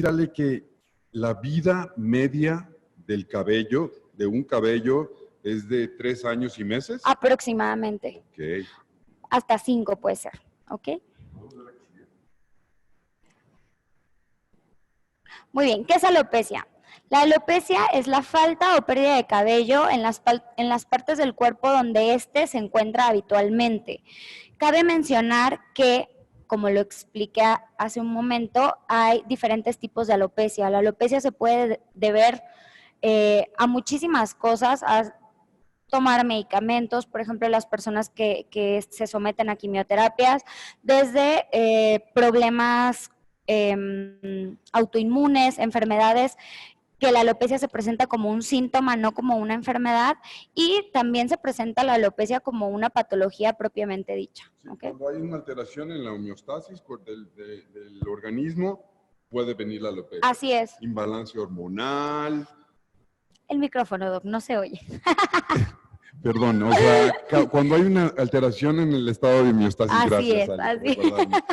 Ale, que la vida media del cabello, de un cabello, es de 3 años y meses. Aproximadamente. Ok. Hasta 5 puede ser, ¿ok? Muy bien, ¿qué es alopecia? La alopecia es la falta o pérdida de cabello en las partes del cuerpo donde éste se encuentra habitualmente. Cabe mencionar que, como lo expliqué hace un momento, hay diferentes tipos de alopecia. La alopecia se puede deber a muchísimas cosas, a tomar medicamentos, por ejemplo, las personas que se someten a quimioterapias, desde problemas autoinmunes, enfermedades, que la alopecia se presenta como un síntoma, no como una enfermedad, y también se presenta la alopecia como una patología propiamente dicha. Sí, ¿Okay? Cuando hay una alteración en la homeostasis del organismo, puede venir la alopecia. Así es. Imbalance hormonal. El micrófono, Doc, no se oye. Perdón, o sea, cuando hay una alteración en el estado de homeostasis, así gracias, es, Ale, así. por recordarme.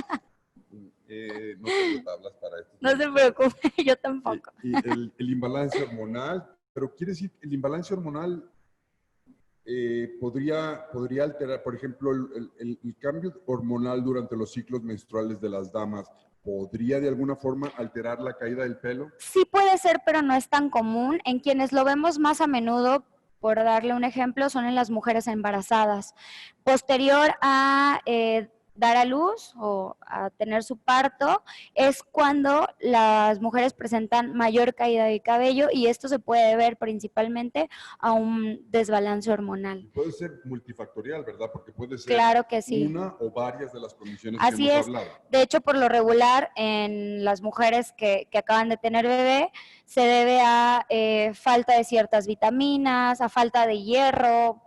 No tengo tablas para esto. No se preocupe, yo tampoco. Y el imbalance hormonal, pero quiere decir, el imbalance hormonal podría alterar, por ejemplo, el cambio hormonal durante los ciclos menstruales de las damas, ¿podría de alguna forma alterar la caída del pelo? Sí puede ser, pero no es tan común. En quienes lo vemos más a menudo, por darle un ejemplo, son en las mujeres embarazadas. Posterior a dar a luz o a tener su parto, es cuando las mujeres presentan mayor caída de cabello, y esto se puede ver principalmente a un desbalance hormonal. Puede ser multifactorial, ¿verdad? Porque puede ser claro que sí. una o varias de las condiciones Así que hemos es. hablado. De hecho, por lo regular, en las mujeres que acaban de tener bebé, se debe a falta de ciertas vitaminas, a falta de hierro,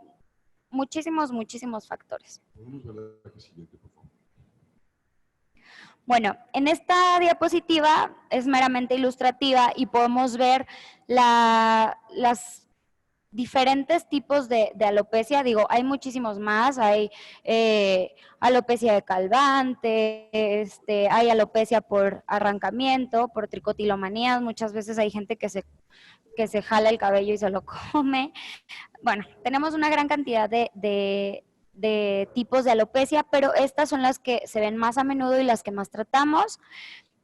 muchísimos factores. ¿Podemos ver la siguiente, por favor? Bueno, en esta diapositiva es meramente ilustrativa y podemos ver las diferentes tipos de alopecia. Digo, hay muchísimos más. Hay alopecia de calvante, hay alopecia por arrancamiento, por tricotilomanías. Muchas veces hay gente que se jala el cabello y se lo come. Bueno, tenemos una gran cantidad de tipos de alopecia, pero estas son las que se ven más a menudo y las que más tratamos.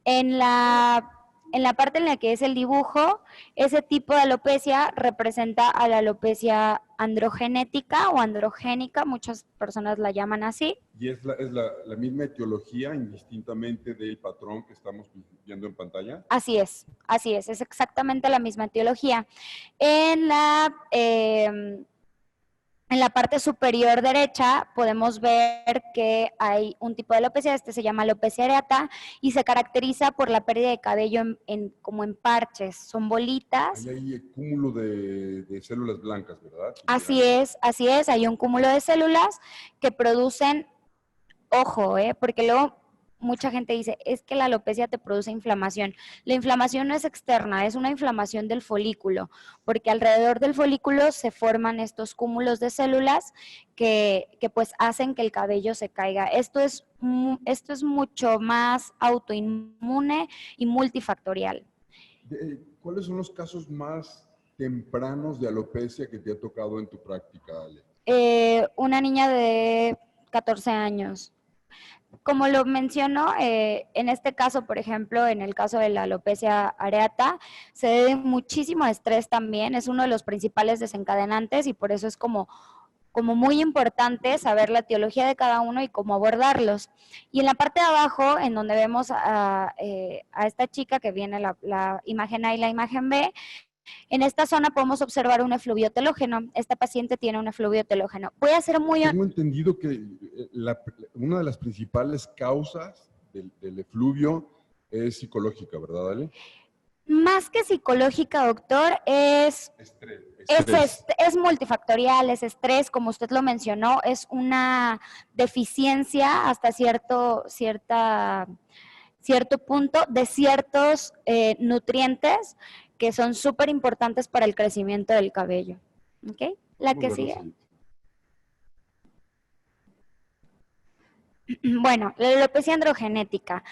En la parte en la que es el dibujo, ese tipo de alopecia representa a la alopecia androgenética o androgénica, muchas personas la llaman así. Y es la misma etiología, indistintamente del patrón que estamos viendo en pantalla. Así es exactamente la misma etiología. En la parte superior derecha podemos ver que hay un tipo de alopecia, se llama alopecia areata, y se caracteriza por la pérdida de cabello como en parches, son bolitas. Ahí hay cúmulo de células blancas, ¿verdad? Así es, hay un cúmulo de células que producen, ojo, porque luego mucha gente dice, es que la alopecia te produce inflamación. La inflamación no es externa, es una inflamación del folículo, porque alrededor del folículo se forman estos cúmulos de células que pues hacen que el cabello se caiga. Esto es mucho más autoinmune y multifactorial. ¿Cuáles son los casos más tempranos de alopecia que te ha tocado en tu práctica, Ale? Una niña de 14 años. Como lo menciono, en este caso, por ejemplo, en el caso de la alopecia areata, se debe muchísimo estrés también, es uno de los principales desencadenantes, y por eso es como muy importante saber la etiología de cada uno y cómo abordarlos. Y en la parte de abajo, en donde vemos a esta chica que viene la imagen A y la imagen B, en esta zona podemos observar un efluvio telógeno. Esta paciente tiene un efluvio telógeno. Voy a ser muy... Tengo entendido que una de las principales causas del efluvio es psicológica, ¿verdad, Ale? Más que psicológica, doctor, es multifactorial, es estrés, como usted lo mencionó, es una deficiencia hasta cierto punto de ciertos nutrientes que son súper importantes para el crecimiento del cabello. ¿Ok? La que sigue. Bueno, la alopecia androgenética.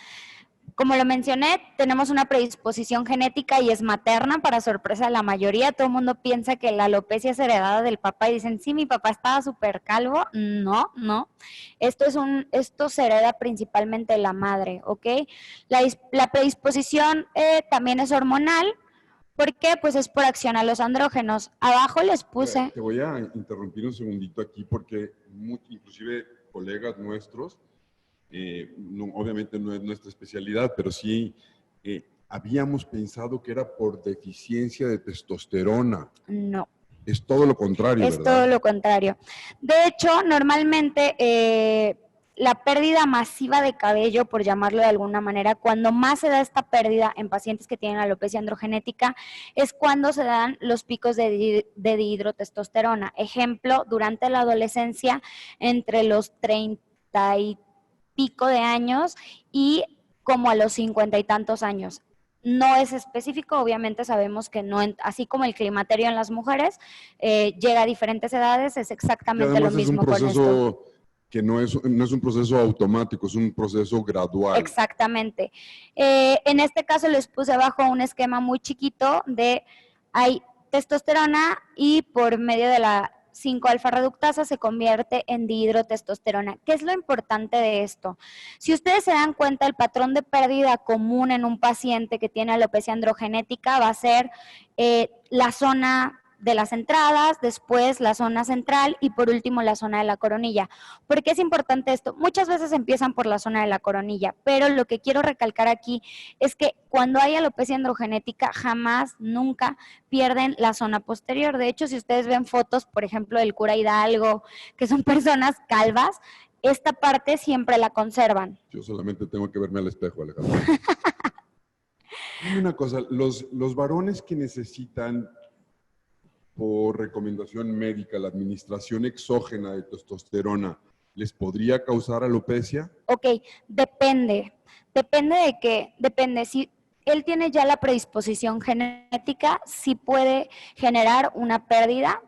Como lo mencioné, tenemos una predisposición genética y es materna, para sorpresa de la mayoría. Todo el mundo piensa que la alopecia es heredada del papá y dicen, sí, mi papá estaba súper calvo. No, no. Esto se hereda principalmente de la madre, ¿ok? La predisposición también es hormonal. ¿Por qué? Pues es por acción a los andrógenos. Abajo les puse... Te voy a interrumpir un segundito aquí porque inclusive colegas nuestros, obviamente no es nuestra especialidad, pero sí habíamos pensado que era por deficiencia de testosterona. No. Es todo lo contrario, es ¿verdad? todo lo contrario. De hecho, normalmente la pérdida masiva de cabello, por llamarlo de alguna manera, cuando más se da esta pérdida en pacientes que tienen alopecia androgenética, es cuando se dan los picos de dihidrotestosterona. Ejemplo, durante la adolescencia, entre los 30 y pico de años y como a los 50 y tantos años. No es específico, obviamente sabemos que no, así como el climaterio en las mujeres llega a diferentes edades, es exactamente lo mismo con esto. Es un proceso que no es un proceso automático, es un proceso gradual. Exactamente. En este caso les puse abajo un esquema muy chiquito de hay testosterona y por medio de la 5-alfa reductasa se convierte en dihidrotestosterona. ¿Qué es lo importante de esto? Si ustedes se dan cuenta, el patrón de pérdida común en un paciente que tiene alopecia androgenética va a ser la zona de las entradas, después la zona central y por último la zona de la coronilla. ¿Por qué es importante esto? Muchas veces empiezan por la zona de la coronilla, pero lo que quiero recalcar aquí es que cuando hay alopecia androgenética jamás, nunca pierden la zona posterior. De hecho, si ustedes ven fotos, por ejemplo, del cura Hidalgo, que son personas calvas, esta parte siempre la conservan. Yo solamente tengo que verme al espejo, Alejandro. Dime una cosa, los varones que necesitan por recomendación médica la administración exógena de testosterona, ¿les podría causar alopecia? Ok, depende. Depende de qué. Depende. Si él tiene ya la predisposición genética, sí puede generar una pérdida,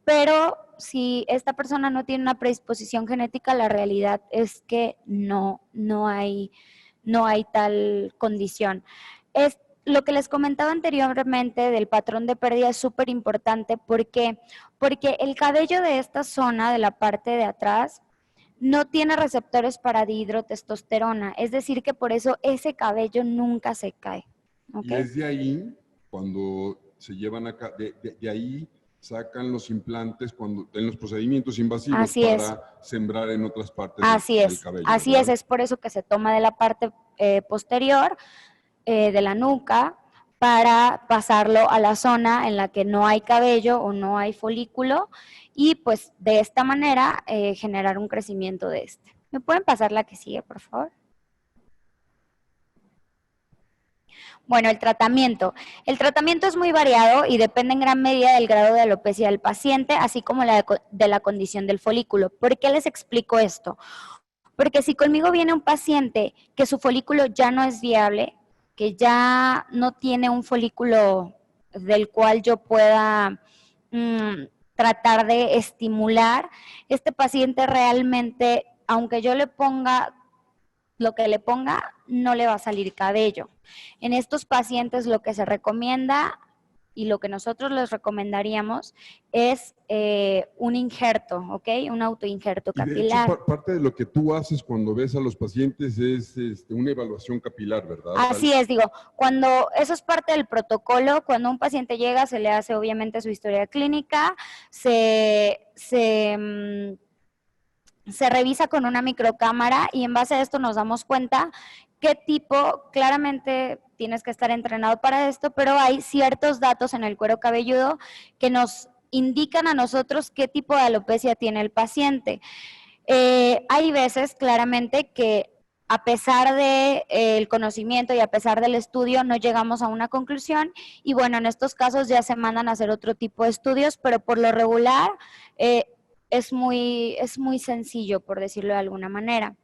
pero si esta persona no tiene una predisposición genética, la realidad es que no hay tal condición. Lo que les comentaba anteriormente del patrón de pérdida es súper importante. ¿Por qué? Porque el cabello de esta zona, de la parte de atrás, no tiene receptores para dihidrotestosterona. Es decir, que por eso ese cabello nunca se cae. ¿Okay? Y es de ahí, cuando se llevan acá, de ahí sacan los implantes en los procedimientos invasivos. Así para sembrar en otras partes del cabello. Así es por eso que se toma de la parte posterior, de la nuca, para pasarlo a la zona en la que no hay cabello o no hay folículo y pues de esta manera generar un crecimiento de este. ¿Me pueden pasar la que sigue, por favor? Bueno, el tratamiento. El tratamiento es muy variado y depende en gran medida del grado de alopecia del paciente, así como de la condición del folículo. ¿Por qué les explico esto? Porque si conmigo viene un paciente que su folículo ya no es viable, que ya no tiene un folículo del cual yo pueda tratar de estimular, este paciente realmente, aunque yo le ponga lo que le ponga, no le va a salir cabello. En estos pacientes lo que se recomienda y lo que nosotros les recomendaríamos es un injerto, ¿ok? Un autoinjerto capilar. De hecho, parte de lo que tú haces cuando ves a los pacientes es una evaluación capilar, ¿verdad? Así es, digo, eso es parte del protocolo. Cuando un paciente llega, se le hace obviamente su historia clínica, se revisa con una microcámara y en base a esto nos damos cuenta qué tipo, claramente tienes que estar entrenado para esto, pero hay ciertos datos en el cuero cabelludo que nos indican a nosotros qué tipo de alopecia tiene el paciente. Hay veces claramente que a pesar del conocimiento y a pesar del estudio no llegamos a una conclusión y bueno, en estos casos ya se mandan a hacer otro tipo de estudios, pero por lo regular es muy sencillo, por decirlo de alguna manera.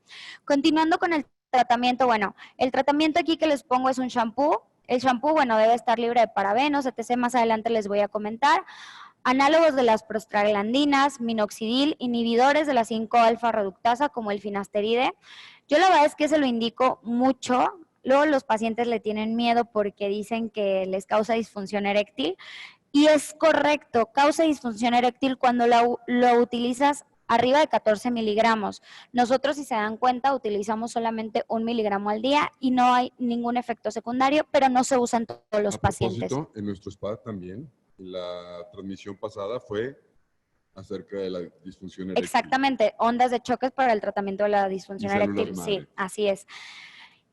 Continuando con el tratamiento, bueno, el tratamiento aquí que les pongo es un shampoo. El shampoo, bueno, debe estar libre de parabenos, etc. Más adelante les voy a comentar. Análogos de las prostaglandinas, minoxidil, inhibidores de la 5-alfa reductasa como el finasteride. Yo la verdad es que se lo indico mucho luego los pacientes le tienen miedo porque dicen que les causa disfunción eréctil. Y es correcto, causa disfunción eréctil cuando lo utilizas arriba de 14 miligramos. Nosotros, si se dan cuenta, utilizamos solamente 1 miligramo al día y no hay ningún efecto secundario, pero no se usa en todos los pacientes. A propósito, en nuestro spa también, la transmisión pasada fue acerca de la disfunción eréctil. Exactamente, ondas de choques para el tratamiento de la disfunción eréctil. Sí, así es.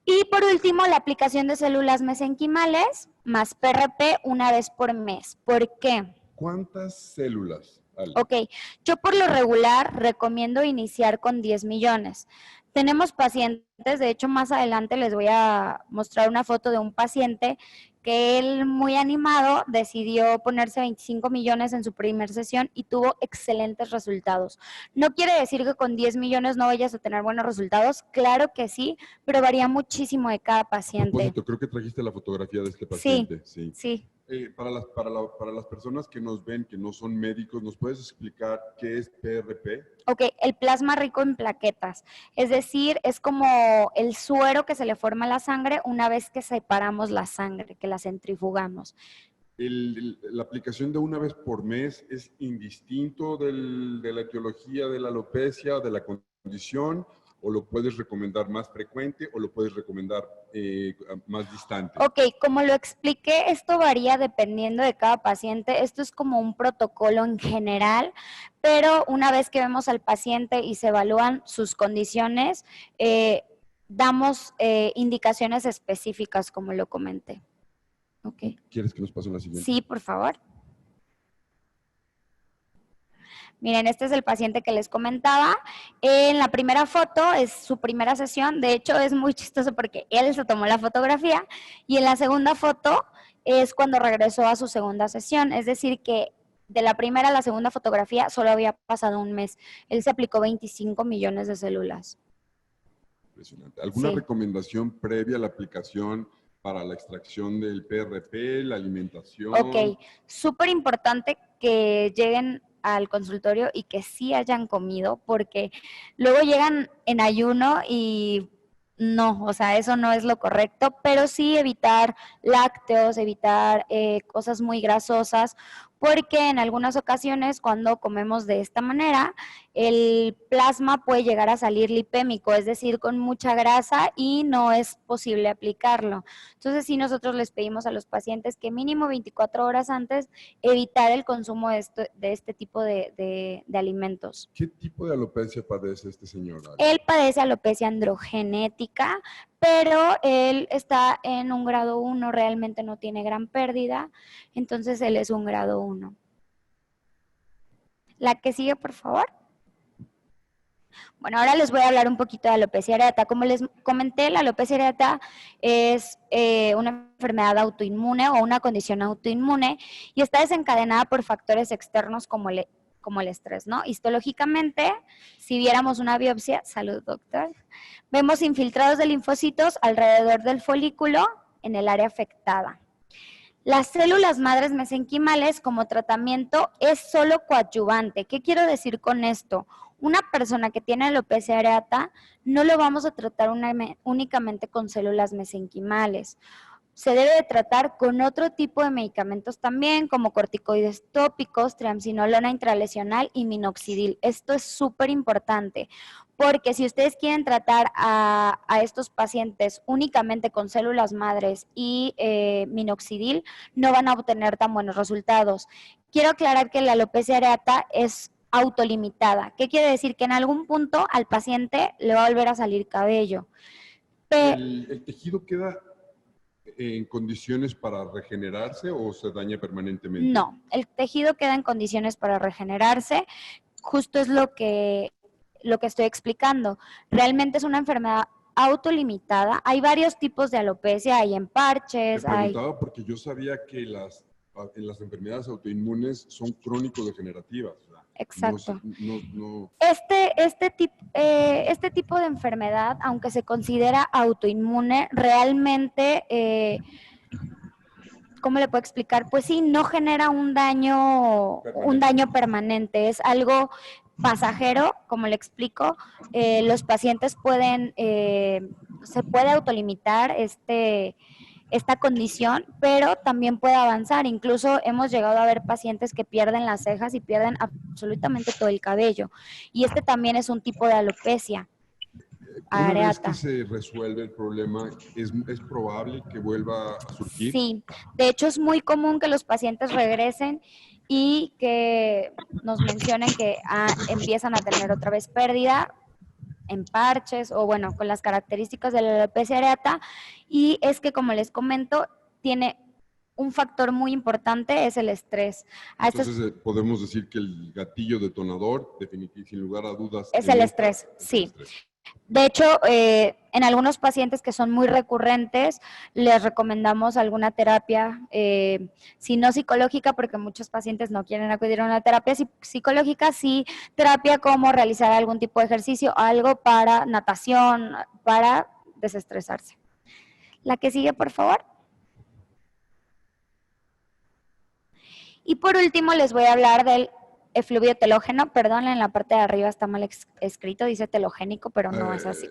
Y por último, la aplicación de células mesenquimales más PRP una vez por mes. ¿Por qué? ¿Cuántas células, Ale? Ok, yo por lo regular recomiendo iniciar con 10 millones. Tenemos pacientes, de hecho más adelante les voy a mostrar una foto de un paciente que él muy animado decidió ponerse 25 millones en su primera sesión y tuvo excelentes resultados. No quiere decir que con 10 millones no vayas a tener buenos resultados, claro que sí, pero varía muchísimo de cada paciente. A propósito, creo que trajiste la fotografía de este paciente. Sí. Para las personas que nos ven, que no son médicos, ¿nos puedes explicar qué es PRP? Ok, el plasma rico en plaquetas, es decir, es como el suero que se le forma a la sangre una vez que separamos la sangre, que la centrifugamos. La aplicación de una vez por mes es indistinto de la etiología de la alopecia, de la condición, o lo puedes recomendar más frecuente o lo puedes recomendar más distante. Ok, como lo expliqué, esto varía dependiendo de cada paciente. Esto es como un protocolo en general, pero una vez que vemos al paciente y se evalúan sus condiciones, damos indicaciones específicas, como lo comenté. Okay. ¿Quieres que nos pase la siguiente? Sí, por favor. Miren, este es el paciente que les comentaba. En la primera foto es su primera sesión. De hecho, es muy chistoso porque él se tomó la fotografía. Y en la segunda foto es cuando regresó a su segunda sesión. Es decir, que de la primera a la segunda fotografía solo había pasado un mes. Él se aplicó 25 millones de células. Impresionante. ¿Alguna recomendación previa a la aplicación para la extracción del PRP, la alimentación? Ok, súper importante que lleguen al consultorio y que sí hayan comido, porque luego llegan en ayuno y no, o sea, eso no es lo correcto, pero sí evitar lácteos, evitar cosas muy grasosas, porque en algunas ocasiones cuando comemos de esta manera, el plasma puede llegar a salir lipémico, es decir, con mucha grasa y no es posible aplicarlo. Entonces, sí, nosotros les pedimos a los pacientes que mínimo 24 horas antes evitar el consumo de este tipo de alimentos. ¿Qué tipo de alopecia padece este señor? Él padece alopecia androgenética, pero él está en un grado 1, realmente no tiene gran pérdida, entonces él es un grado 1. La que sigue, por favor. Bueno, ahora les voy a hablar un poquito de alopecia areata. Como les comenté, la alopecia areata es una enfermedad autoinmune o una condición autoinmune y está desencadenada por factores externos como el estrés, ¿no? Histológicamente, si viéramos una biopsia, salud doctor, vemos infiltrados de linfocitos alrededor del folículo en el área afectada. Las células madres mesenquimales como tratamiento es solo coadyuvante. ¿Qué quiero decir con esto? Una persona que tiene alopecia areata no lo vamos a tratar únicamente con células mesenquimales. Se debe de tratar con otro tipo de medicamentos también, como corticoides tópicos, triamcinolona intralesional y minoxidil. Esto es súper importante, porque si ustedes quieren tratar a estos pacientes únicamente con células madres y minoxidil, no van a obtener tan buenos resultados. Quiero aclarar que la alopecia areata es autolimitada. ¿Qué quiere decir? Que en algún punto al paciente le va a volver a salir cabello. ¿El tejido queda en condiciones para regenerarse o se daña permanentemente? No, el tejido queda en condiciones para regenerarse. Justo es lo que estoy explicando. Realmente es una enfermedad autolimitada. Hay varios tipos de alopecia, hay en parches. Te preguntaba porque yo sabía que en las enfermedades autoinmunes son crónico-degenerativas. Exacto. No. Este tipo de enfermedad, aunque se considera autoinmune, realmente, ¿cómo le puedo explicar? Pues sí, no genera un daño permanente. Es algo pasajero, como le explico, los pacientes pueden, se puede autolimitar esta condición, pero también puede avanzar. Incluso hemos llegado a ver pacientes que pierden las cejas y pierden absolutamente todo el cabello. Y este también es un tipo de alopecia Una vez areata. que se resuelve el problema, ¿es probable que vuelva a surgir? Sí, de hecho es muy común que los pacientes regresen y que nos mencionen que empiezan a tener otra vez pérdida en parches o bueno, con las características de la alopecia areata, y es que, como les comento, tiene un factor muy importante, es el estrés. Entonces podemos decir que el gatillo detonador, definitivamente, sin lugar a dudas, es el estrés, sí. De hecho, en algunos pacientes que son muy recurrentes, les recomendamos alguna terapia, si no psicológica, porque muchos pacientes no quieren acudir a una terapia psicológica, sí terapia como realizar algún tipo de ejercicio, algo para natación, para desestresarse. La que sigue, por favor. Y por último, les voy a hablar del efluvio telógeno. Perdón, en la parte de arriba está mal escrito, dice telogénico, pero no es así.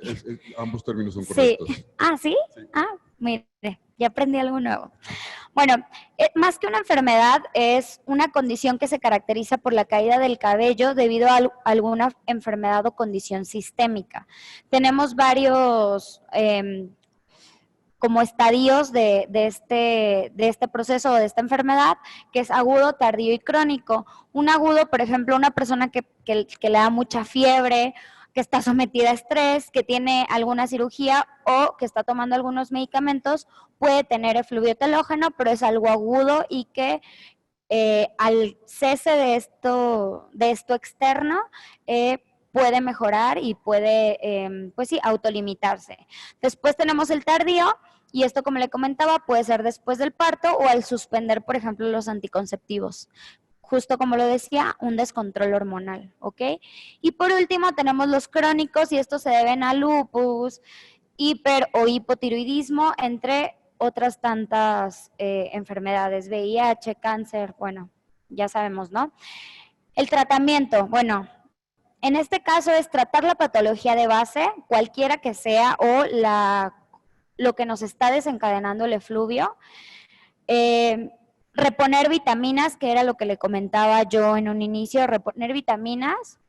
Ambos términos son correctos. Sí. ¿Ah, sí? Sí. Ah, mire, ya aprendí algo nuevo. Bueno, más que una enfermedad, es una condición que se caracteriza por la caída del cabello debido a alguna enfermedad o condición sistémica. Tenemos varios como estadios de este proceso o de esta enfermedad, que es agudo, tardío y crónico. Un agudo, por ejemplo, una persona que le da mucha fiebre, que está sometida a estrés, que tiene alguna cirugía o que está tomando algunos medicamentos, puede tener efluvio telógeno, pero es algo agudo y que al cese de esto externo, puede mejorar y puede, pues sí, autolimitarse. Después tenemos el tardío, y esto, como le comentaba, puede ser después del parto o al suspender, por ejemplo, los anticonceptivos. Justo como lo decía, un descontrol hormonal, ¿ok? Y por último tenemos los crónicos, y estos se deben a lupus, hiper o hipotiroidismo, entre otras tantas enfermedades, VIH, cáncer, bueno, ya sabemos, ¿no? El tratamiento, bueno, en este caso es tratar la patología de base, cualquiera que sea, o lo que nos está desencadenando el efluvio. Reponer vitaminas, que era lo que le comentaba yo en un inicio, reponer vitaminas,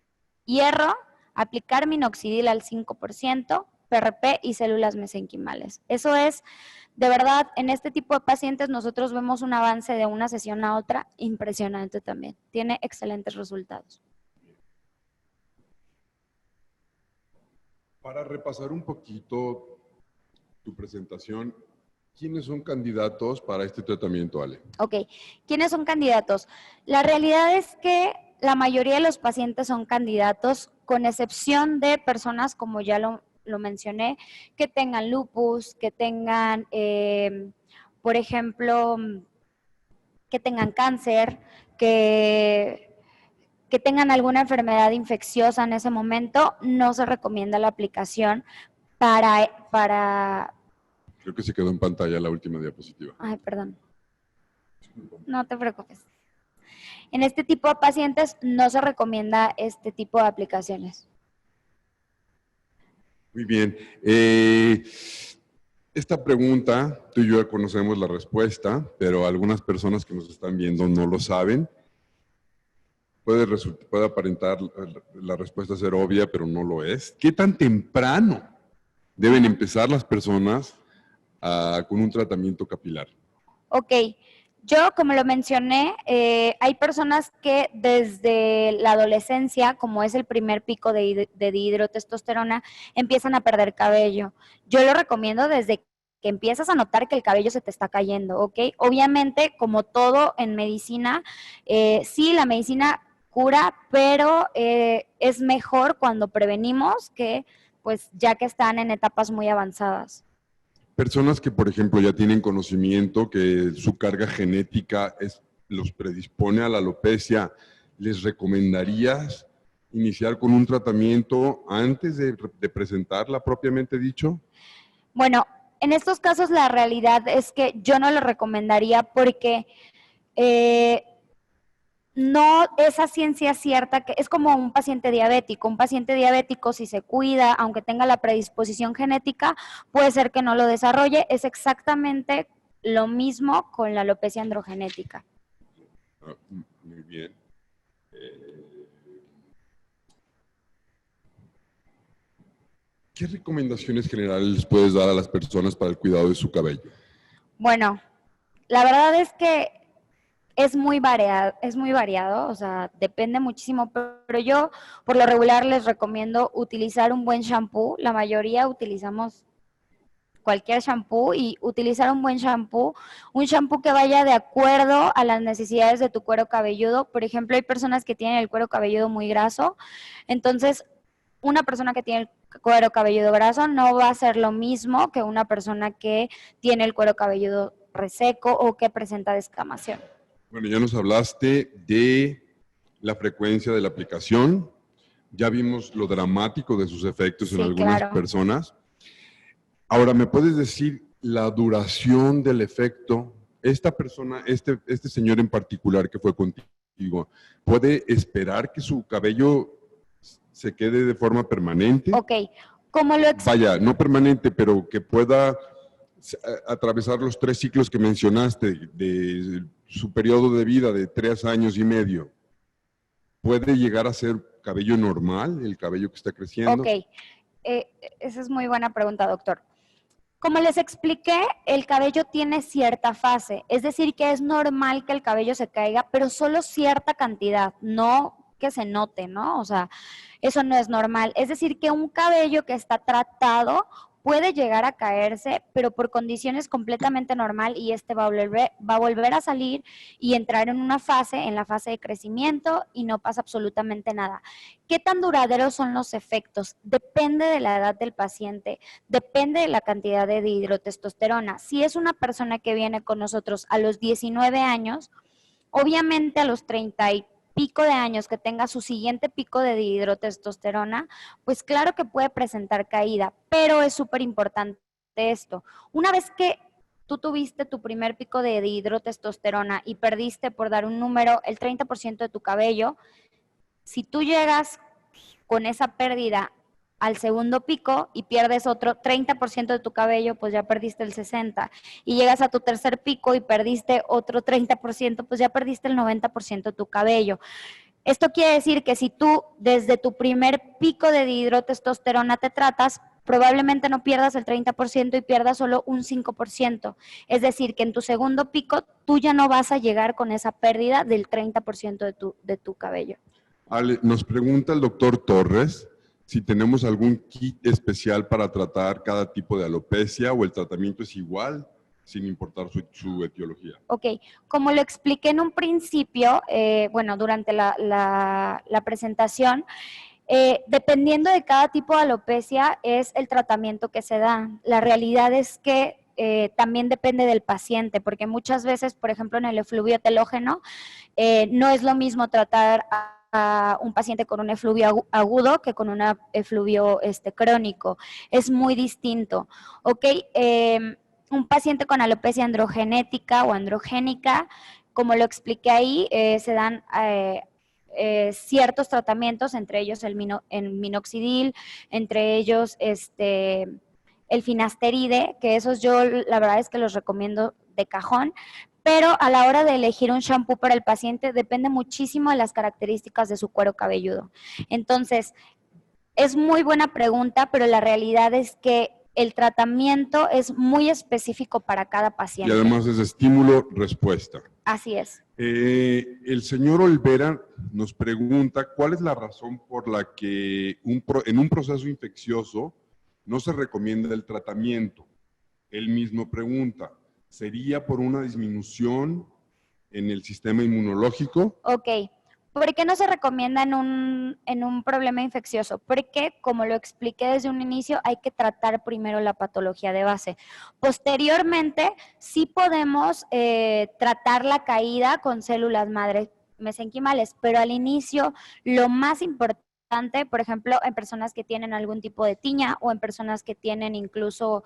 hierro, aplicar minoxidil al 5%, PRP y células mesenquimales. Eso es, de verdad, en este tipo de pacientes nosotros vemos un avance de una sesión a otra impresionante también. Tiene excelentes resultados. Para repasar un poquito tu presentación, ¿quiénes son candidatos para este tratamiento, Ale? Ok, ¿quiénes son candidatos? La realidad es que la mayoría de los pacientes son candidatos, con excepción de personas, como ya lo mencioné, que tengan lupus, que tengan, por ejemplo, que tengan cáncer, que tengan alguna enfermedad infecciosa en ese momento. No se recomienda la aplicación para... Creo que se quedó en pantalla la última diapositiva. Ay, perdón. No te preocupes. En este tipo de pacientes no se recomienda este tipo de aplicaciones. Muy bien. Esta pregunta, tú y yo ya conocemos la respuesta, pero algunas personas que nos están viendo no lo saben. Puede aparentar la respuesta ser obvia, pero no lo es. ¿Qué tan temprano deben empezar las personas con un tratamiento capilar? Ok, yo, como lo mencioné, hay personas que desde la adolescencia, como es el primer pico de dihidrotestosterona, empiezan a perder cabello. Yo lo recomiendo desde que empiezas a notar que el cabello se te está cayendo, ¿ok? Obviamente, como todo en medicina, sí, la medicina cura, pero es mejor cuando prevenimos que, pues, ya que están en etapas muy avanzadas. Personas que, por ejemplo, ya tienen conocimiento que su carga genética los predispone a la alopecia, ¿les recomendarías iniciar con un tratamiento antes de presentarla propiamente dicho? Bueno, en estos casos la realidad es que yo no lo recomendaría porque no esa ciencia cierta, que es como un paciente diabético. Un paciente diabético, si se cuida, aunque tenga la predisposición genética, puede ser que no lo desarrolle. Es exactamente lo mismo con la alopecia androgenética. Muy bien. ¿Qué recomendaciones generales les puedes dar a las personas para el cuidado de su cabello? Bueno, la verdad es que es muy variado, o sea, depende muchísimo, pero yo por lo regular les recomiendo utilizar un buen shampoo. La mayoría utilizamos cualquier shampoo y utilizar un shampoo que vaya de acuerdo a las necesidades de tu cuero cabelludo. Por ejemplo, hay personas que tienen el cuero cabelludo muy graso, entonces una persona que tiene el cuero cabelludo graso no va a ser lo mismo que una persona que tiene el cuero cabelludo reseco o que presenta descamación. Bueno, ya nos hablaste de la frecuencia de la aplicación, ya vimos lo dramático de sus efectos en algunas personas. Ahora, ¿me puedes decir la duración del efecto? Esta persona, este señor en particular que fue contigo, ¿puede esperar que su cabello se quede de forma permanente? Ok, ¿cómo lo Vaya, no permanente, pero que pueda atravesar los 3 ciclos que mencionaste de su periodo de vida de 3 años y medio. ¿Puede llegar a ser cabello normal, el cabello que está creciendo? Ok, esa es muy buena pregunta, doctor. Como les expliqué, el cabello tiene cierta fase, es decir, que es normal que el cabello se caiga, pero solo cierta cantidad, no que se note, ¿no? O sea, eso no es normal. Es decir, que un cabello que está tratado puede llegar a caerse, pero por condiciones completamente normal, y va a volver a salir y entrar en la fase de crecimiento, y no pasa absolutamente nada. ¿Qué tan duraderos son los efectos? Depende de la edad del paciente, depende de la cantidad de dihidrotestosterona. Si es una persona que viene con nosotros a los 19 años, obviamente a los 30 y pico de años que tenga su siguiente pico de dihidrotestosterona, pues claro que puede presentar caída, pero es súper importante esto. Una vez que tú tuviste tu primer pico de dihidrotestosterona y perdiste, por dar un número, el 30% de tu cabello, si tú llegas con esa pérdida al segundo pico y pierdes otro 30% de tu cabello, pues ya perdiste el 60%. Y llegas a tu tercer pico y perdiste otro 30%, pues ya perdiste el 90% de tu cabello. Esto quiere decir que si tú desde tu primer pico de dihidrotestosterona te tratas, probablemente no pierdas el 30% y pierdas solo un 5%. Es decir, que en tu segundo pico tú ya no vas a llegar con esa pérdida del 30% de tu cabello. Ale, nos pregunta el doctor Torres si tenemos algún kit especial para tratar cada tipo de alopecia o el tratamiento es igual sin importar su etiología. Ok, como lo expliqué en un principio, bueno, durante la presentación, dependiendo de cada tipo de alopecia es el tratamiento que se da. La realidad es que también depende del paciente, porque muchas veces, por ejemplo, en el efluvio telógeno, no es lo mismo tratar a un paciente con un efluvio agudo que con un efluvio crónico. Es muy distinto. Ok, un paciente con alopecia androgenética o androgénica, como lo expliqué ahí, se dan ciertos tratamientos, entre ellos el minoxidil, entre ellos el finasteride, que esos yo la verdad es que los recomiendo de cajón, pero a la hora de elegir un shampoo para el paciente depende muchísimo de las características de su cuero cabelludo. Entonces, es muy buena pregunta, pero la realidad es que el tratamiento es muy específico para cada paciente. Y además es estímulo-respuesta. Así es. El señor Olvera nos pregunta cuál es la razón por la que en un proceso infeccioso no se recomienda el tratamiento. Él mismo pregunta, ¿sería por una disminución en el sistema inmunológico? Ok. ¿Por qué no se recomienda en un problema infeccioso? Porque, como lo expliqué desde un inicio, hay que tratar primero la patología de base. Posteriormente, sí podemos tratar la caída con células madre mesenquimales, pero al inicio, lo más importante, por ejemplo, en personas que tienen algún tipo de tiña o en personas que tienen incluso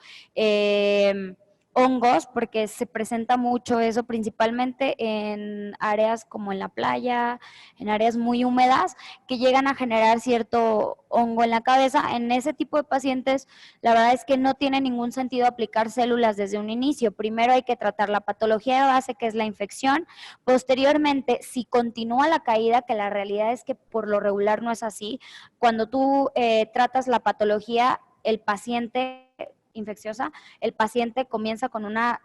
hongos, porque se presenta mucho eso, principalmente en áreas como en la playa, en áreas muy húmedas, que llegan a generar cierto hongo en la cabeza. En ese tipo de pacientes, la verdad es que no tiene ningún sentido aplicar células desde un inicio. Primero hay que tratar la patología de base, que es la infección. Posteriormente, si continúa la caída, que la realidad es que por lo regular no es así, cuando tú tratas la patología, el paciente infecciosa, el paciente comienza con una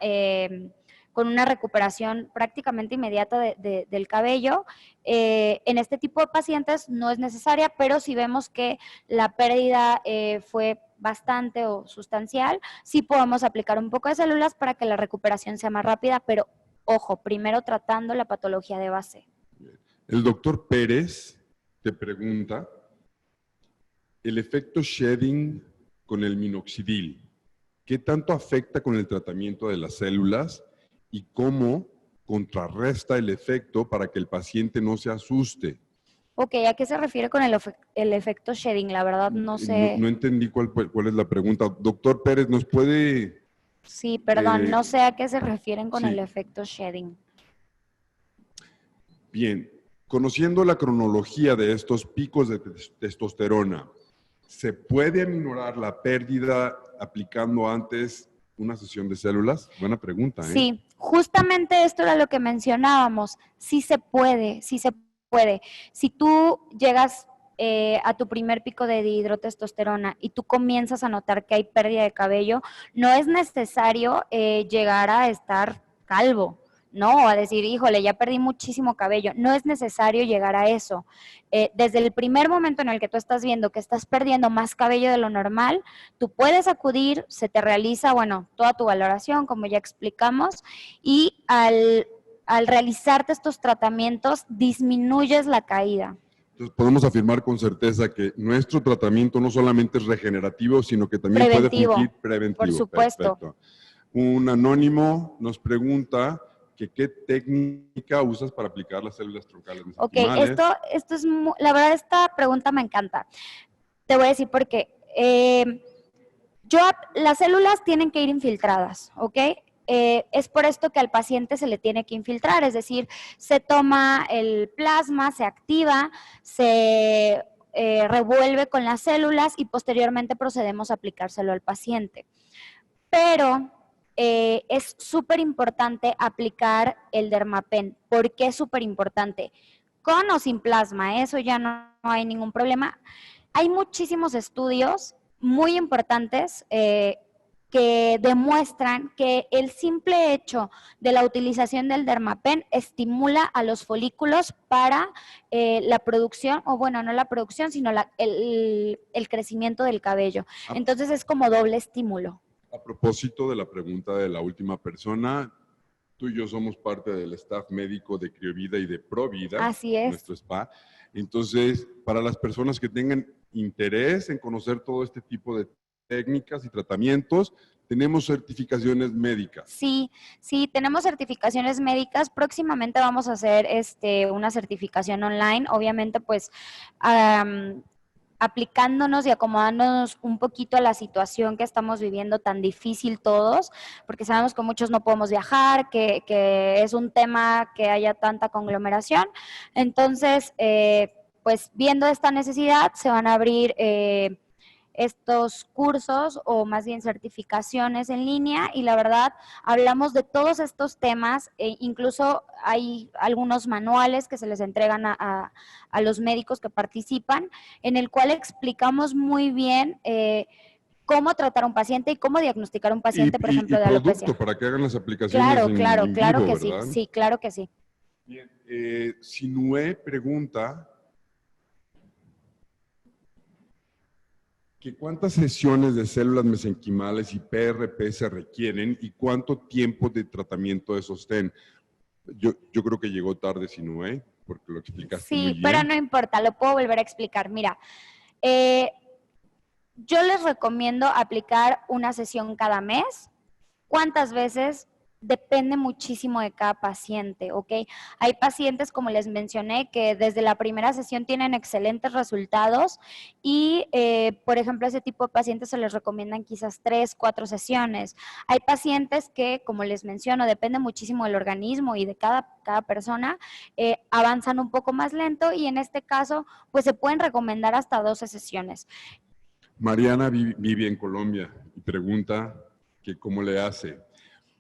recuperación prácticamente inmediata del cabello. En este tipo de pacientes no es necesaria, pero si vemos que la pérdida fue bastante o sustancial, sí podemos aplicar un poco de células para que la recuperación sea más rápida, pero ojo, primero tratando la patología de base. El doctor Pérez te pregunta, el efecto shedding con el minoxidil, ¿qué tanto afecta con el tratamiento de las células y cómo contrarresta el efecto para que el paciente no se asuste? Ok, ¿a qué se refiere con el efecto shedding? La verdad no sé. No entendí cuál es la pregunta. Doctor Pérez, ¿nos puede...? Sí, perdón, no sé a qué se refieren con sí. el efecto shedding. Bien, conociendo la cronología de estos picos de testosterona, ¿se puede aminorar la pérdida aplicando antes una sesión de células? Buena pregunta, ¿eh? Sí, justamente esto era lo que mencionábamos. Sí se puede, sí se puede. Si tú llegas a tu primer pico de dihidrotestosterona y tú comienzas a notar que hay pérdida de cabello, no es necesario llegar a estar calvo, ¿no? O a decir, híjole, ya perdí muchísimo cabello. No es necesario llegar a eso. Desde el primer momento en el que tú estás viendo que estás perdiendo más cabello de lo normal, tú puedes acudir, se te realiza, bueno, toda tu valoración, como ya explicamos, y al realizarte estos tratamientos disminuyes la caída. Entonces podemos afirmar con certeza que nuestro tratamiento no solamente es regenerativo, sino que también Preventivo, puede fungir preventivo. Por supuesto. Perfecto. Un anónimo nos pregunta que qué técnica usas para aplicar las células troncales mesenquimales. Ok, esto es, la verdad esta pregunta me encanta. Te voy a decir por qué. Las células tienen que ir infiltradas, ¿ok? Es por esto que al paciente se le tiene que infiltrar, es decir, se toma el plasma, se activa, se revuelve con las células y posteriormente procedemos a aplicárselo al paciente. Pero es súper importante aplicar el Dermapen. ¿Por qué es súper importante? Con o sin plasma, eso ya no hay ningún problema. Hay muchísimos estudios muy importantes que demuestran que el simple hecho de la utilización del Dermapen estimula a los folículos para la producción, o bueno, no la producción, sino el crecimiento del cabello. Entonces es como doble estímulo. A propósito de la pregunta de la última persona, tú y yo somos parte del staff médico de Criovida y de Provida, Así es. Nuestro spa. Entonces, para las personas que tengan interés en conocer todo este tipo de técnicas y tratamientos, tenemos certificaciones médicas. Sí, tenemos certificaciones médicas. Próximamente vamos a hacer una certificación online. Obviamente, pues, aplicándonos y acomodándonos un poquito a la situación que estamos viviendo tan difícil todos, porque sabemos que muchos no podemos viajar, que es un tema que haya tanta conglomeración. Entonces, pues viendo esta necesidad, se van a abrir estos cursos o más bien certificaciones en línea y la verdad hablamos de todos estos temas, incluso hay algunos manuales que se les entregan a los médicos que participan, en el cual explicamos muy bien cómo tratar a un paciente y cómo diagnosticar a un paciente, por ejemplo, de alopecia. Producto para que hagan las aplicaciones Claro en que vivo, sí, ¿verdad? sí, claro que sí. Bien, Sinue pregunta que cuántas sesiones de células mesenquimales y PRP se requieren y cuánto tiempo de tratamiento de sostén. Yo creo que llegó tarde, Sinue, porque lo explicaste muy bien. Sí, pero no importa, lo puedo volver a explicar. Mira, yo les recomiendo aplicar una sesión cada mes. ¿Cuántas veces? depende muchísimo de cada paciente, ¿ok? Hay pacientes, como les mencioné, que desde la primera sesión tienen excelentes resultados y, por ejemplo, a ese tipo de pacientes se les recomiendan quizás 3, 4 sesiones. Hay pacientes que, como les menciono, depende muchísimo del organismo y de cada persona, avanzan un poco más lento y en este caso, pues se pueden recomendar hasta 12 sesiones. Mariana vive en Colombia y pregunta que cómo le hace.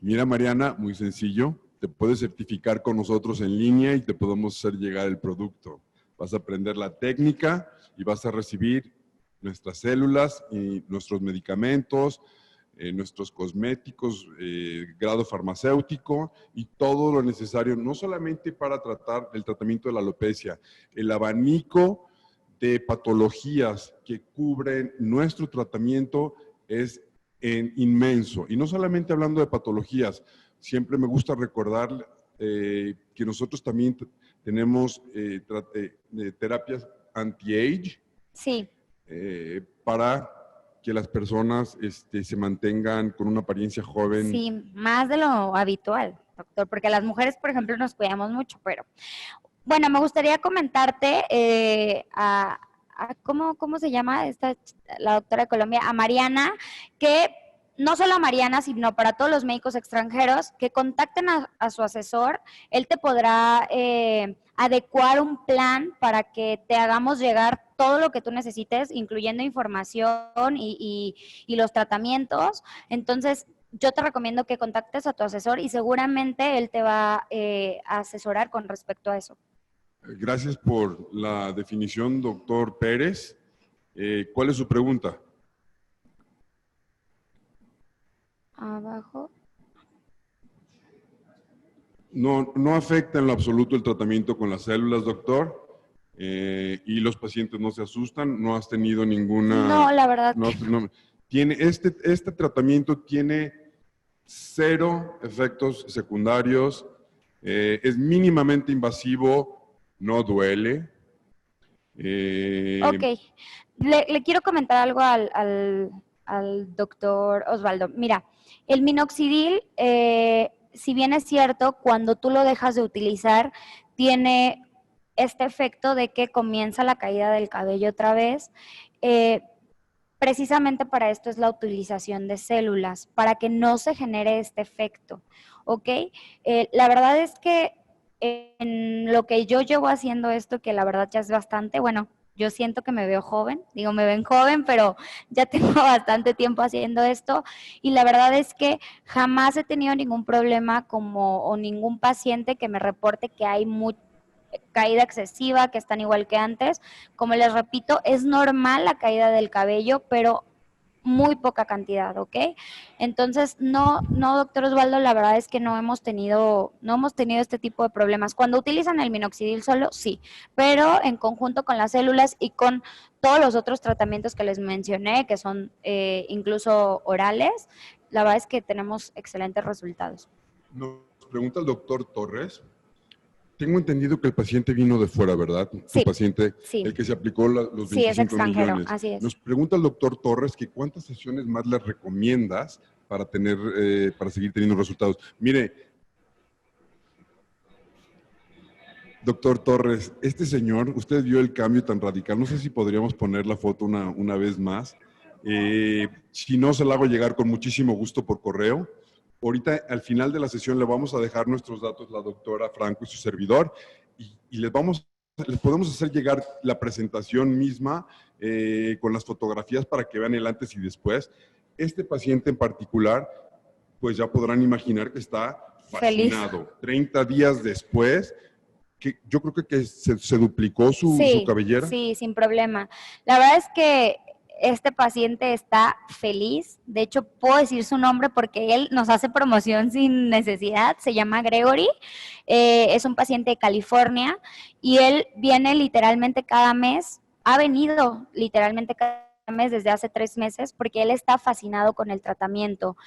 Mira, Mariana, muy sencillo, te puedes certificar con nosotros en línea y te podemos hacer llegar el producto. Vas a aprender la técnica y vas a recibir nuestras células y nuestros medicamentos, nuestros cosméticos, grado farmacéutico y todo lo necesario, no solamente para tratar el tratamiento de la alopecia, el abanico de patologías que cubren nuestro tratamiento es inmenso. Y no solamente hablando de patologías, siempre me gusta recordar que nosotros también tenemos terapias anti-age. Sí. Para que las personas se mantengan con una apariencia joven. Sí, más de lo habitual, doctor, porque las mujeres, por ejemplo, nos cuidamos mucho, pero bueno, me gustaría comentarte ¿cómo se llama la doctora de Colombia? A Mariana, que no solo a Mariana, sino para todos los médicos extranjeros, que contacten a su asesor, él te podrá adecuar un plan para que te hagamos llegar todo lo que tú necesites, incluyendo información y los tratamientos. Entonces, yo te recomiendo que contactes a tu asesor y seguramente él te va a asesorar con respecto a eso. Gracias por la definición, doctor Pérez. ¿Cuál es su pregunta? Abajo. No afecta en lo absoluto el tratamiento con las células, doctor. Y los pacientes no se asustan, no has tenido ninguna... No, la verdad no, que no. Tiene, este tratamiento tiene 0 efectos secundarios, es mínimamente invasivo, no duele. Ok, le quiero comentar algo al doctor Osvaldo. Mira, el minoxidil, si bien es cierto, cuando tú lo dejas de utilizar, tiene este efecto de que comienza la caída del cabello otra vez. Precisamente para esto es la utilización de células, para que no se genere este efecto, ¿ok? La verdad es que en lo que yo llevo haciendo esto, que la verdad ya es bastante, bueno, yo siento que me veo joven, digo, me ven joven, pero ya tengo bastante tiempo haciendo esto y la verdad es que jamás he tenido ningún problema o ningún paciente que me reporte que hay caída excesiva, que están igual que antes. Como les repito, es normal la caída del cabello, pero muy poca cantidad, ¿ok? Entonces, no, doctor Osvaldo, la verdad es que no hemos tenido este tipo de problemas. Cuando utilizan el minoxidil solo, sí, pero en conjunto con las células y con todos los otros tratamientos que les mencioné, que son incluso orales, la verdad es que tenemos excelentes resultados. Nos pregunta el doctor Torres. Tengo entendido que el paciente vino de fuera, ¿verdad? Sí. El paciente, sí. el que se aplicó los 25 sí, es extranjero, millones. Así es. Nos pregunta el doctor Torres que cuántas sesiones más le recomiendas para para seguir teniendo resultados. Mire, doctor Torres, este señor, usted vio el cambio tan radical. No sé si podríamos poner la foto una vez más. Si no, se la hago llegar con muchísimo gusto por correo. Ahorita, al final de la sesión, le vamos a dejar nuestros datos la doctora Franco y su servidor y les podemos hacer llegar la presentación misma con las fotografías para que vean el antes y después. Este paciente en particular, pues ya podrán imaginar que está fascinado. Feliz. 30 días después, que yo creo que se duplicó su cabellera. Sí, sin problema. La verdad es que este paciente está feliz, de hecho puedo decir su nombre porque él nos hace promoción sin necesidad, se llama Gregory, es un paciente de California y él viene literalmente cada mes, ha venido literalmente cada mes desde hace 3 meses porque él está fascinado con el tratamiento.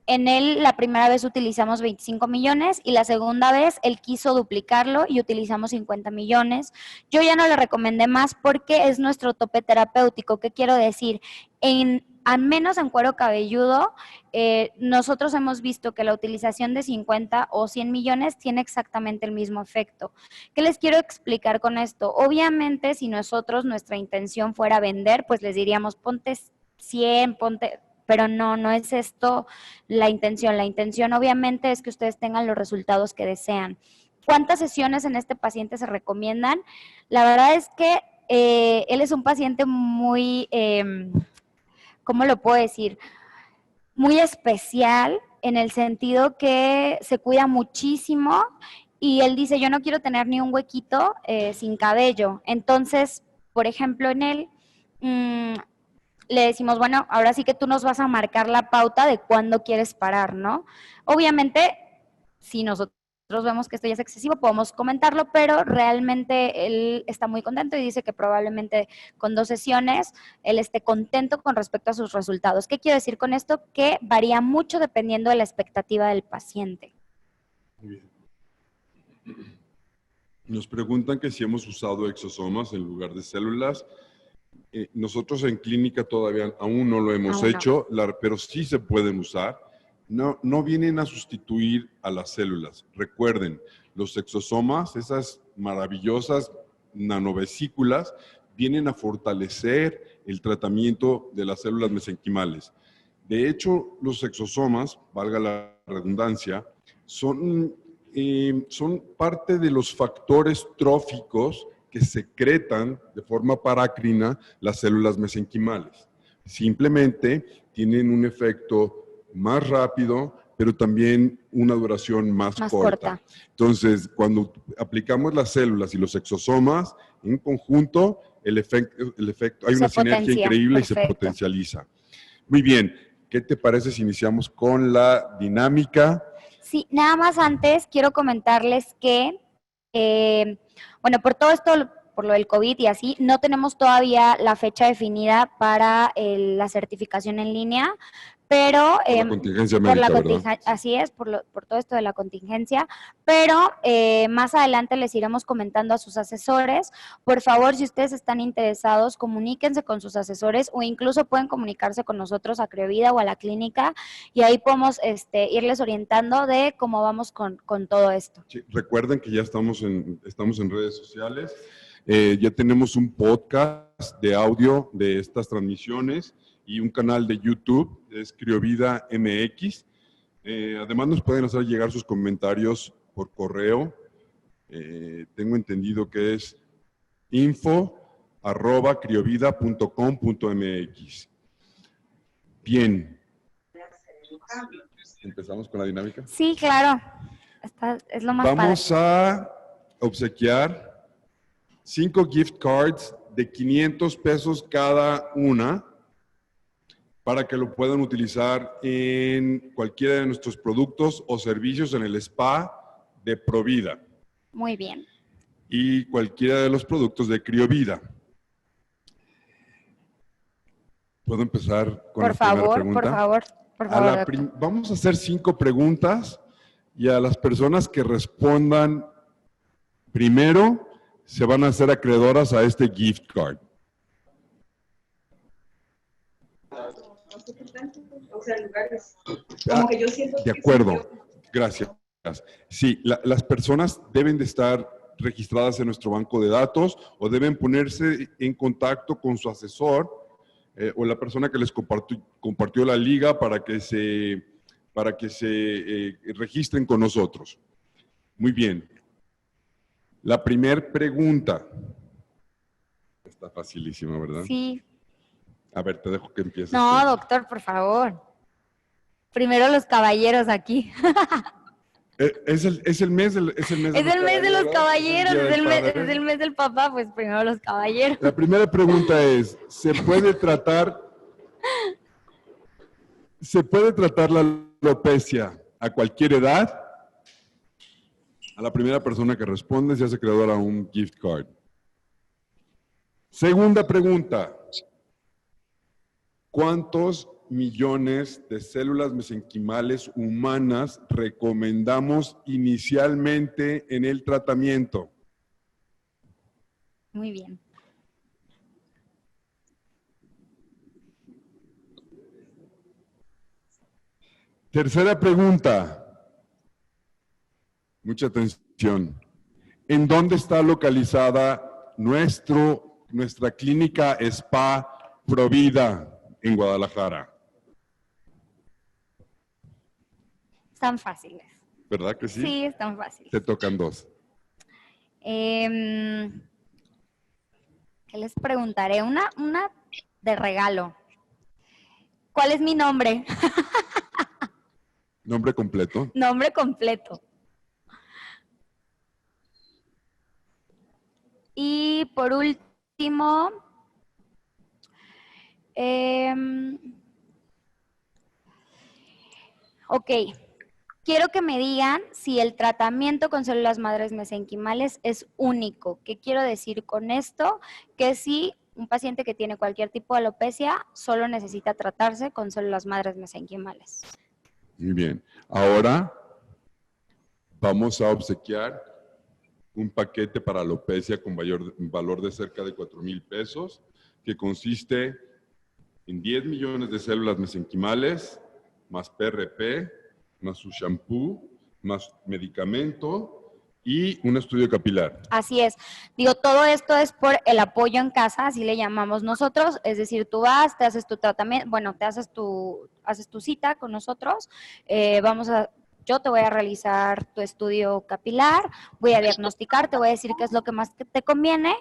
En él la primera vez utilizamos 25 millones y la segunda vez él quiso duplicarlo y utilizamos 50 millones. Yo ya no le recomendé más porque es nuestro tope terapéutico. ¿Qué quiero decir? al menos en cuero cabelludo, nosotros hemos visto que la utilización de 50 o 100 millones tiene exactamente el mismo efecto. ¿Qué les quiero explicar con esto? Obviamente, si nosotros, nuestra intención fuera vender, pues les diríamos, ponte 100, ponte... Pero no es esto la intención. La intención obviamente es que ustedes tengan los resultados que desean. ¿Cuántas sesiones en este paciente se recomiendan? La verdad es que él es un paciente muy, ¿cómo lo puedo decir? Muy especial en el sentido que se cuida muchísimo y él dice, yo no quiero tener ni un huequito sin cabello. Entonces, por ejemplo, en él le decimos, bueno, ahora sí que tú nos vas a marcar la pauta de cuándo quieres parar, ¿no? Obviamente, si nosotros vemos que esto ya es excesivo, podemos comentarlo, pero realmente él está muy contento y dice que probablemente con 2 sesiones él esté contento con respecto a sus resultados. ¿Qué quiero decir con esto? Que varía mucho dependiendo de la expectativa del paciente. Muy bien. Nos preguntan que si hemos usado exosomas en lugar de células. Nosotros en clínica todavía aún no lo hemos hecho, pero sí se pueden usar. No vienen a sustituir a las células. Recuerden, los exosomas, esas maravillosas nanovesículas, vienen a fortalecer el tratamiento de las células mesenquimales. De hecho, los exosomas, valga la redundancia, son parte de los factores tróficos que secretan de forma parácrina las células mesenquimales. Simplemente tienen un efecto más rápido, pero también una duración más corta. Entonces, cuando aplicamos las células y los exosomas en conjunto, el efecto hay una sinergia increíble. Perfecto. Y se potencializa. Muy bien, ¿qué te parece si iniciamos con la dinámica? Sí, nada más antes quiero comentarles que bueno, por todo esto, por lo del COVID y así, no tenemos todavía la fecha definida para la certificación en línea, pero por la contingencia médica, ¿verdad? Así es, por todo esto de la contingencia, pero más adelante les iremos comentando a sus asesores. Por favor, si ustedes están interesados, comuníquense con sus asesores o incluso pueden comunicarse con nosotros a Criovida o a la clínica y ahí podemos irles orientando de cómo vamos con todo esto. Sí, recuerden que ya estamos en redes sociales, ya tenemos un podcast de audio de estas transmisiones y un canal de YouTube, es Criovida MX. Además nos pueden hacer llegar sus comentarios por correo. Tengo entendido que es info@criovida.com.mx. Bien. ¿Empezamos con la dinámica? Sí, claro. Es lo más Vamos a obsequiar 5 gift cards de 500 pesos cada una para que lo puedan utilizar en cualquiera de nuestros productos o servicios en el spa de Provida. Muy bien. Y cualquiera de los productos de Criovida. ¿Puedo empezar con la primera pregunta? Por favor. Vamos a hacer 5 preguntas y a las personas que respondan primero se van a hacer acreedoras a este gift card. O sea, lugares. Como que yo siento de acuerdo, gracias. Sí, las personas deben de estar registradas en nuestro banco de datos o deben ponerse en contacto con su asesor o la persona que les compartió la liga para que se registren con nosotros. Muy bien. La primera pregunta. Está facilísima, ¿verdad? Sí. A ver, te dejo que empieces. No, doctor, por favor. Primero los caballeros aquí. Es el mes de los caballeros. Es el mes del papá, pues primero los caballeros. La primera pregunta es, ¿se puede tratar la alopecia a cualquier edad? A la primera persona que responde se hace acreedora a un gift card. Segunda pregunta. ¿Cuántos millones de células mesenquimales humanas recomendamos inicialmente en el tratamiento? Muy bien. Tercera pregunta. Mucha atención. ¿En dónde está localizada nuestra clínica Spa Provida en Guadalajara? Están fáciles. ¿Verdad que sí? Sí, están fáciles. Te tocan dos. ¿Qué les preguntaré? Una de regalo. ¿Cuál es mi nombre? ¿Nombre completo? Nombre completo. Y por último, ok, quiero que me digan si el tratamiento con células madres mesenquimales es único. ¿Qué quiero decir con esto? Que si un paciente que tiene cualquier tipo de alopecia solo necesita tratarse con células madres mesenquimales. Muy bien. Ahora vamos a obsequiar un paquete para alopecia con valor de cerca de 4,000 pesos, que consiste en 10 millones de células mesenquimales, más PRP, más su shampoo, más medicamento y un estudio capilar. Así es. Digo, todo esto es por el apoyo en casa, así le llamamos nosotros. Es decir, tú vas, te haces tu tratamiento, bueno, te haces tu cita con nosotros. Yo te voy a realizar tu estudio capilar, voy a diagnosticar, te voy a decir qué es lo que más te conviene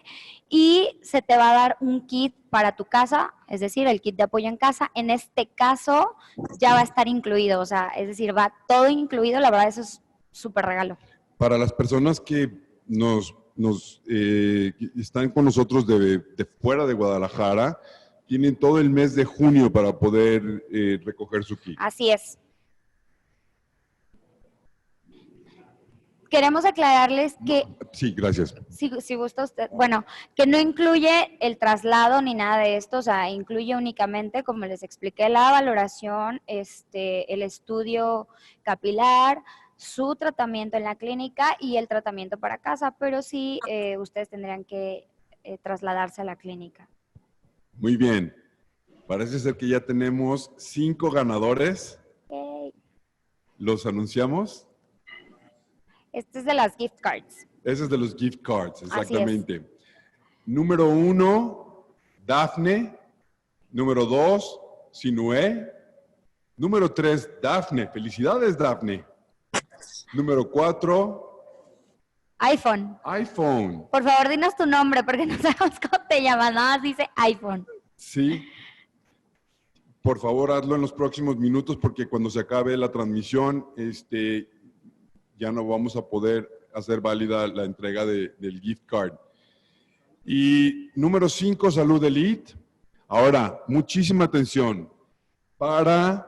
y se te va a dar un kit para tu casa, es decir, el kit de apoyo en casa. En este caso ya va a estar incluido, o sea, es decir, va todo incluido, la verdad eso es súper regalo. Para las personas que están con nosotros de fuera de Guadalajara, tienen todo el mes de junio para poder recoger su kit. Así es. Queremos aclararles que... Sí, gracias. Si gusta usted, bueno, que no incluye el traslado ni nada de esto, o sea, incluye únicamente, como les expliqué, la valoración, el estudio capilar, su tratamiento en la clínica y el tratamiento para casa, pero sí ustedes tendrían que trasladarse a la clínica. Muy bien. Parece ser que ya tenemos 5 ganadores. Yay. ¿Los anunciamos? Este es de las gift cards. Ese es de los gift cards, exactamente. Así es. Número 1, Dafne. Número 2, Sinué. Número 3, Dafne. Felicidades, Dafne. Número 4, iPhone. iPhone. Por favor, dinos tu nombre porque no sabemos cómo te llamas. Nada más dice iPhone. Sí. Por favor, hazlo en los próximos minutos porque cuando se acabe la transmisión, ya no vamos a poder hacer válida la entrega del gift card. Y número 5, Salud Elite. Ahora, muchísima atención. Para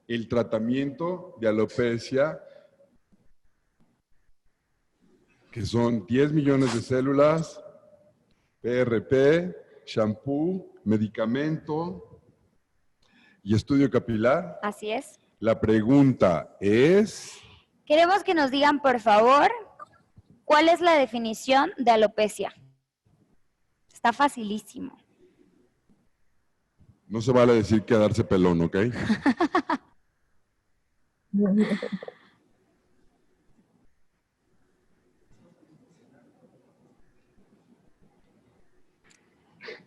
el tratamiento de alopecia, que son 10 millones de células, PRP, shampoo, medicamento y estudio capilar. Así es. La pregunta es... Queremos que nos digan, por favor, ¿cuál es la definición de alopecia? Está facilísimo. No se vale decir quedarse pelón, ¿ok?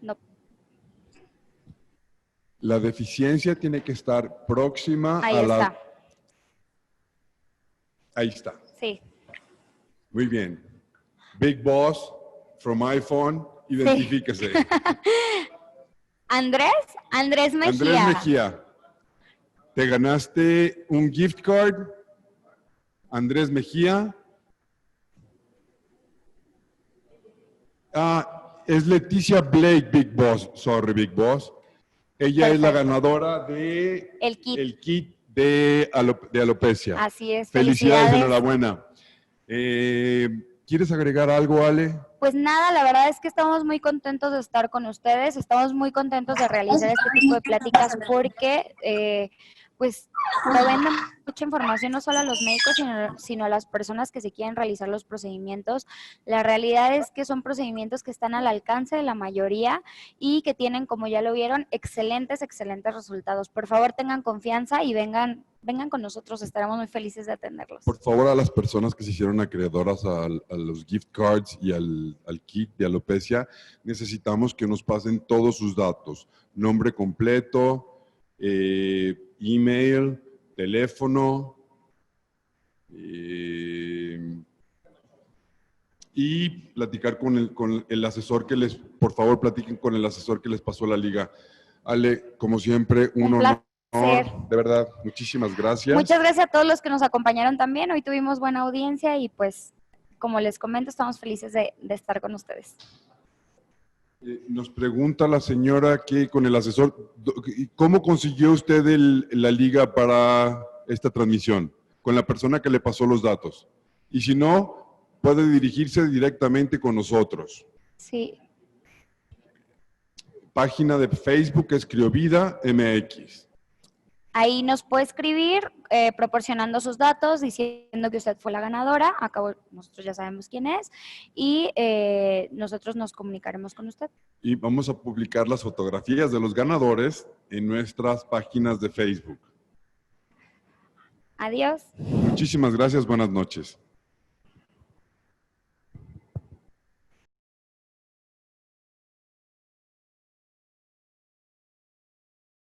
No. La deficiencia tiene que estar próxima Ahí a está. la... Ahí está. Sí. Muy bien. Big Boss from iPhone, identifíquese. Andrés Mejía. Andrés Mejía. Te ganaste un gift card. Andrés Mejía. Es Leticia Blake, Big Boss. Sorry, Big Boss. Ella es la ganadora de El kit. De alopecia. Así es. Felicidades, enhorabuena. ¿Quieres agregar algo, Ale? Pues nada, la verdad es que estamos muy contentos de estar con ustedes, estamos muy contentos de realizar este tipo de pláticas porque pues proveen mucha información no solo a los médicos, sino a las personas que se quieren realizar los procedimientos. La realidad es que son procedimientos que están al alcance de la mayoría y que tienen, como ya lo vieron, excelentes resultados. Por favor, tengan confianza y vengan con nosotros, estaremos muy felices de atenderlos. Por favor, a las personas que se hicieron acreedoras a los gift cards y al kit de alopecia, necesitamos que nos pasen todos sus datos, nombre completo, email, teléfono, y platicar con el asesor por favor, platiquen con el asesor que les pasó la liga. Ale, como siempre, un honor. De verdad, muchísimas gracias. Muchas gracias a todos los que nos acompañaron también. Hoy tuvimos buena audiencia y pues, como les comento, estamos felices de estar con ustedes. Nos pregunta la señora que con el asesor, ¿cómo consiguió usted la liga para esta transmisión? Con la persona que le pasó los datos. Y si no, puede dirigirse directamente con nosotros. Sí. Página de Facebook es Criovida MX. Ahí nos puede escribir proporcionando sus datos, diciendo que usted fue la ganadora. Acabo, nosotros ya sabemos quién es y nosotros nos comunicaremos con usted. Y vamos a publicar las fotografías de los ganadores en nuestras páginas de Facebook. Adiós. Muchísimas gracias, buenas noches.